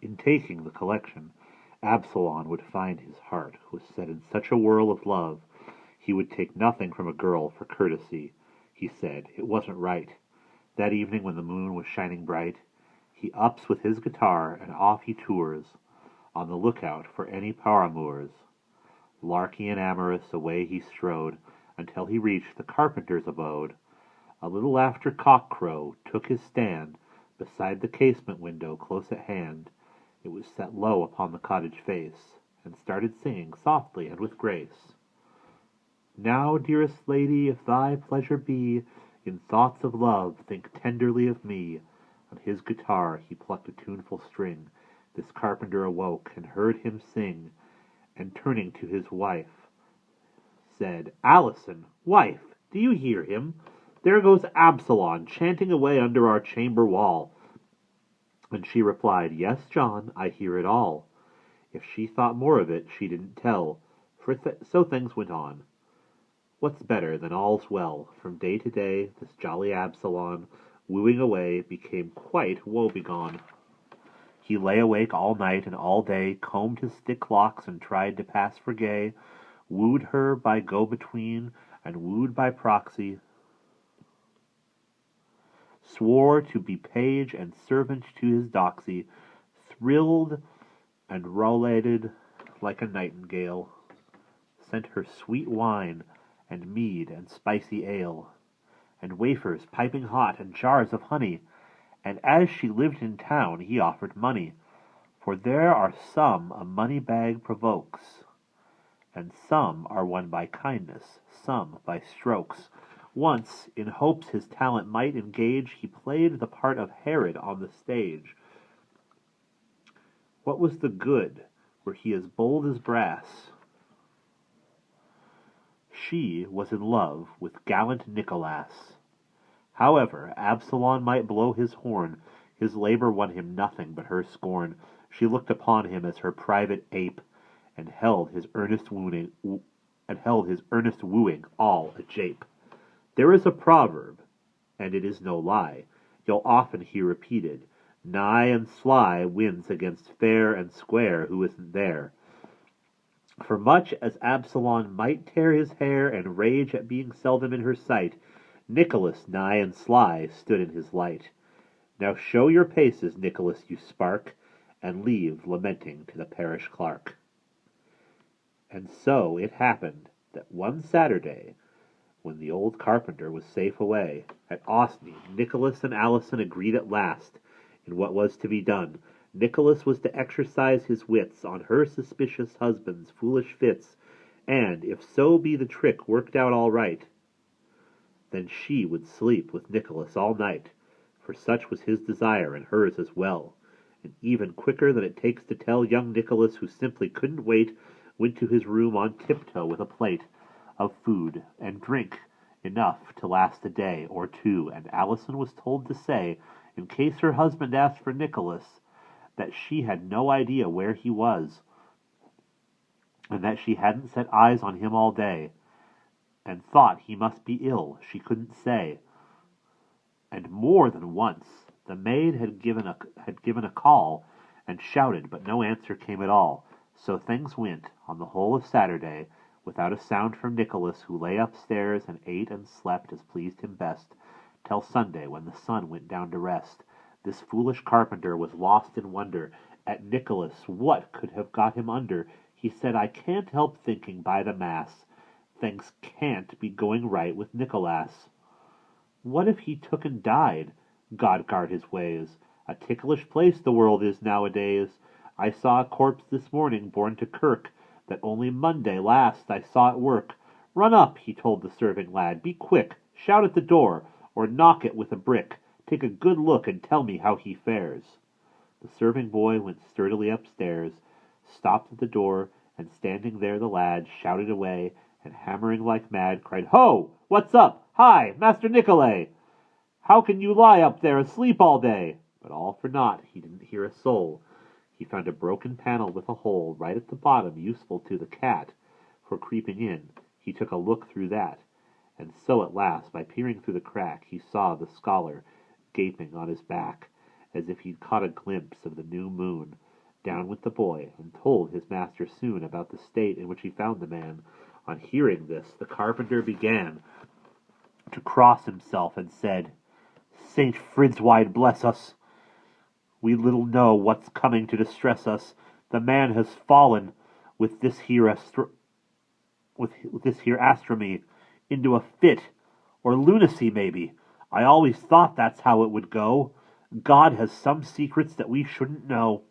In taking the collection, Absalom would find his heart was set in such a whirl of love, he would take nothing from a girl for courtesy. He said it wasn't right. That evening when the moon was shining bright, he ups with his guitar and off he tours, on the lookout for any paramours. Larky and amorous away he strode, until he reached the carpenter's abode. A little after cock-crow took his stand beside the casement window close at hand. It was set low upon the cottage face, and started singing softly and with grace. Now, dearest lady, if thy pleasure be, in thoughts of love think tenderly of me. On his guitar he plucked a tuneful string. This carpenter awoke and heard him sing, and turning to his wife, said, Alison, wife, do you hear him? There goes Absalom chanting away under our chamber wall. And she replied, Yes, John, I hear it all. If she thought more of it, she didn't tell, for so things went on. What's better than all's well? From day to day, this jolly Absalom, wooing away, became quite woebegone. He lay awake all night and all day, combed his thick locks and tried to pass for gay, wooed her by go-between and wooed by proxy, swore to be page and servant to his doxy, thrilled and rollated like a nightingale, sent her sweet wine and mead and spicy ale, and wafers piping hot and jars of honey, and as she lived in town he offered money, for there are some a money bag provokes, and some are won by kindness, some by strokes. Once, in hopes his talent might engage, he played the part of Herod on the stage. What was the good, were he as bold as brass? She was in love with gallant Nicholas. However, Absalom might blow his horn, his labor won him nothing but her scorn. She looked upon him as her private ape, and held his earnest wooing all a jape. There is a proverb, and it is no lie, you'll often hear repeated, nigh and sly wins against fair and square who isn't there. For much as Absalom might tear his hair and rage at being seldom in her sight, Nicholas, nigh and sly, stood in his light. Now show your paces, Nicholas, you spark, and leave lamenting to the parish clerk. And so it happened that one Saturday, when the old carpenter was safe away, at Osney, Nicholas and Alison agreed at last in what was to be done. Nicholas was to exercise his wits on her suspicious husband's foolish fits, and, if so be the trick worked out all right, then she would sleep with Nicholas all night, for such was his desire and hers as well. And even quicker than it takes to tell, young Nicholas, who simply couldn't wait, went to his room on tiptoe with a plate of food and drink enough to last a day or two, and Alison was told to say, in case her husband asked for Nicholas, that she had no idea where he was, and that she hadn't set eyes on him all day, and thought he must be ill, she couldn't say. And more than once the maid had given a call and shouted, but no answer came at all. So things went, on the whole of Saturday, without a sound from Nicholas, who lay upstairs and ate and slept as pleased him best, till Sunday, when the sun went down to rest. This foolish carpenter was lost in wonder at Nicholas. What could have got him under? He said, I can't help thinking, by the mass, things can't be going right with Nicholas. What if he took and died? God guard his ways. A ticklish place the world is nowadays. I saw a corpse this morning borne to kirk, that only Monday last I saw at work. Run up, he told the serving lad, be quick, shout at the door, or knock it with a brick. Take a good look and tell me how he fares. The serving boy went sturdily upstairs, stopped at the door, and standing there the lad shouted away, and hammering like mad, cried, Ho! What's up? Hi, Master Nicolay! How can you lie up there asleep all day? But all for naught, he didn't hear a soul. He found a broken panel with a hole right at the bottom, useful to the cat for creeping in. He took a look through that, and so at last, by peering through the crack, he saw the scholar gaping on his back, as if he'd caught a glimpse of the new moon. down went the boy, and told his master soon about the state in which he found the man. On hearing this, the carpenter began to cross himself, and said, Saint Fridswide bless us! We little know what's coming to distress us. The man has fallen with this here astromy into a fit, or lunacy, maybe. I always thought that's how it would go. God has some secrets that we shouldn't know.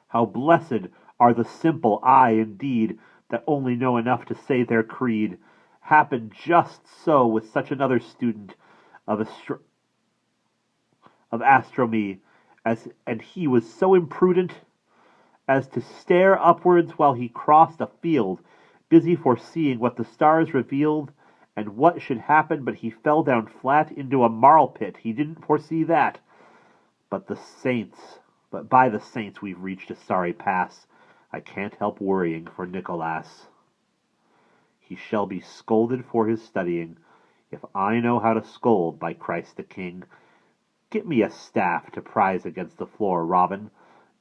How blessed are the simple, aye, indeed, that only know enough to say their creed. Happened just so with such another student of astronomy, and he was so imprudent as to stare upwards while he crossed a field, busy foreseeing what the stars revealed, and what should happen, but he fell down flat into a marl pit. He didn't foresee that. But by the saints, we've reached a sorry pass. I can't help worrying for Nicholas. He shall be scolded for his studying. If I know how to scold, by Christ the King. Get me a staff to prize against the floor, Robin.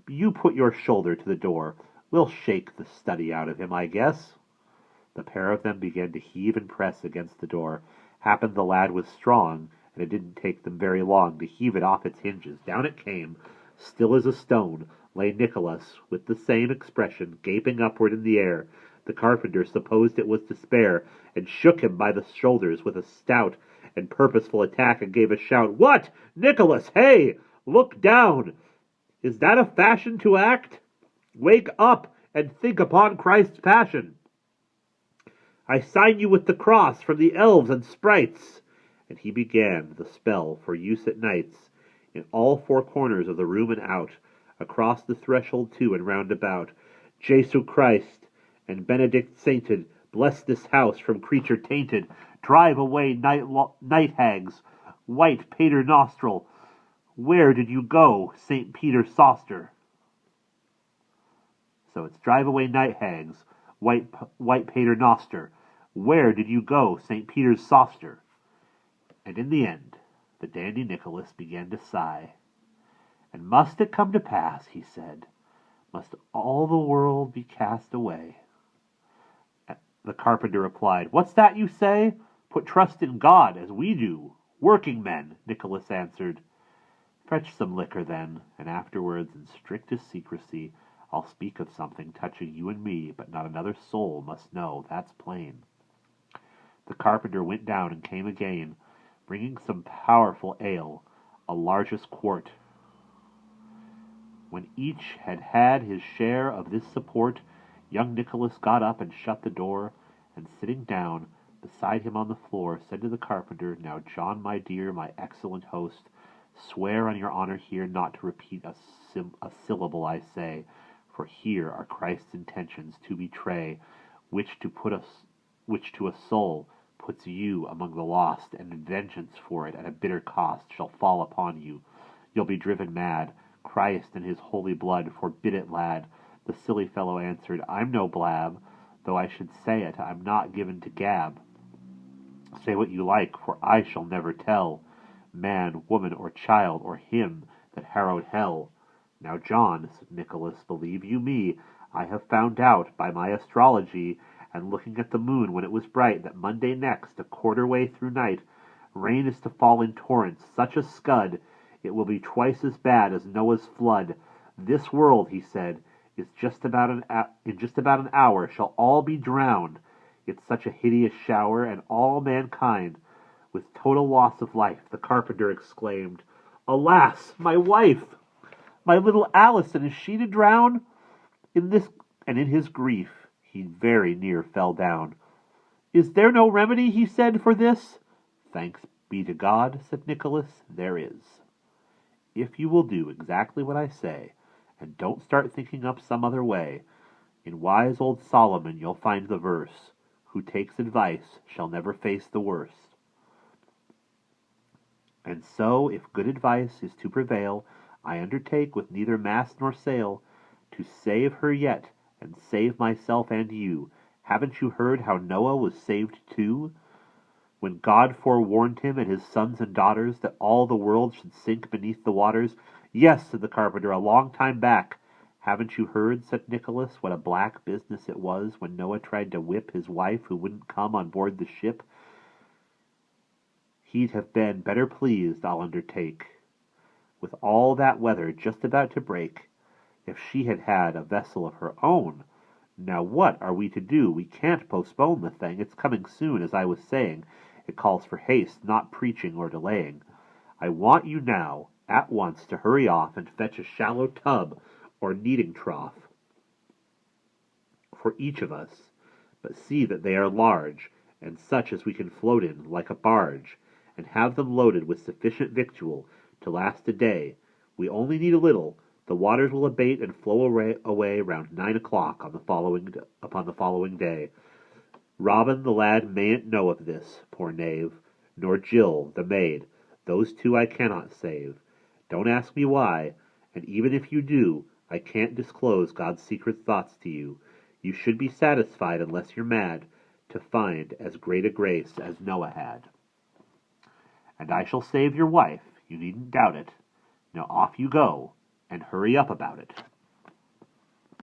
You put your shoulder to the door. We'll shake the study out of him, I guess. The pair of them began to heave and press against the door. Happened the lad was strong, and it didn't take them very long to heave it off its hinges. Down it came. Still as a stone lay Nicholas, with the same expression, gaping upward in the air. The carpenter supposed it was despair, and shook him by the shoulders with a stout and purposeful attack, and gave a shout. What? Nicholas, hey! Look down! Is that a fashion to act? Wake up, and think upon Christ's passion. I sign you with the cross from the elves and sprites. And he began the spell for use at nights, in all four corners of the room and out, across the threshold too and round about. Jesu Christ and Benedict sainted, bless this house from creature tainted. Drive away night hags, white pater nostril. Where did you go, St. Peter Sauster? So it's drive away night hags, white pater noster. Where did you go, St. Peter's Sauster? And in the end, the dandy Nicholas began to sigh. And must it come to pass, he said, must all the world be cast away? The carpenter replied, What's that you say? Put trust in God, as we do. Working men, Nicholas answered. Fetch some liquor, then, and afterwards, in strictest secrecy, I'll speak of something touching you and me, but not another soul must know, that's plain. The carpenter went down and came again, bringing some powerful ale, a largest quart. When each had had his share of this support, young Nicholas got up and shut the door, and sitting down beside him on the floor, said to the carpenter, Now, John, my dear, my excellent host, swear on your honor here not to repeat a syllable I say, for here are Christ's intentions to betray, which to a soul puts you among the lost, and vengeance for it at a bitter cost shall fall upon you. You'll be driven mad. Christ and his holy blood forbid it, lad. The silly fellow answered, I'm no blab, though I should say it, I'm not given to gab. Say what you like, for I shall never tell, man, woman, or child, or him that harrowed hell. Now, John, said Nicholas, believe you me, I have found out by my astrology, and looking at the moon when it was bright, that Monday next, a quarter way through night, rain is to fall in torrents, such a scud, it will be twice as bad as Noah's flood. This world, he said, in just about an hour shall all be drowned. It's such a hideous shower, and all mankind, with total loss of life. The carpenter exclaimed, Alas, my wife! My little Alison, is she to drown? In his grief, he very near fell down. Is there no remedy, he said, for this? Thanks be to God, said Nicholas, there is. If you will do exactly what I say, and don't start thinking up some other way, in wise old Solomon you'll find the verse, Who takes advice shall never face the worst. And so, if good advice is to prevail, I undertake with neither mast nor sail to save her yet, and save myself and you. Haven't you heard how Noah was saved too? When God forewarned him and his sons and daughters that all the world should sink beneath the waters, Yes, said the carpenter, a long time back. Haven't you heard, said Nicholas, what a black business it was when Noah tried to whip his wife who wouldn't come on board the ship? He'd have been better pleased, I'll undertake, with all that weather just about to break, if she had had a vessel of her own. Now what are we to do? We can't postpone the thing. It's coming soon, as I was saying. It calls for haste, not preaching or delaying. I want you now, at once, to hurry off and fetch a shallow tub or kneading trough for each of us, but see that they are large, and such as we can float in like a barge, and have them loaded with sufficient victual to last a day. We only need a little. The waters will abate and flow away round 9 o'clock upon the following day. Robin the lad mayn't know of this, poor knave, nor Jill the maid. Those two I cannot save. Don't ask me why, and even if you do, I can't disclose God's secret thoughts to you. You should be satisfied, unless you're mad, to find as great a grace as Noah had. And I shall save your wife, you needn't doubt it. Now off you go, and hurry up about it.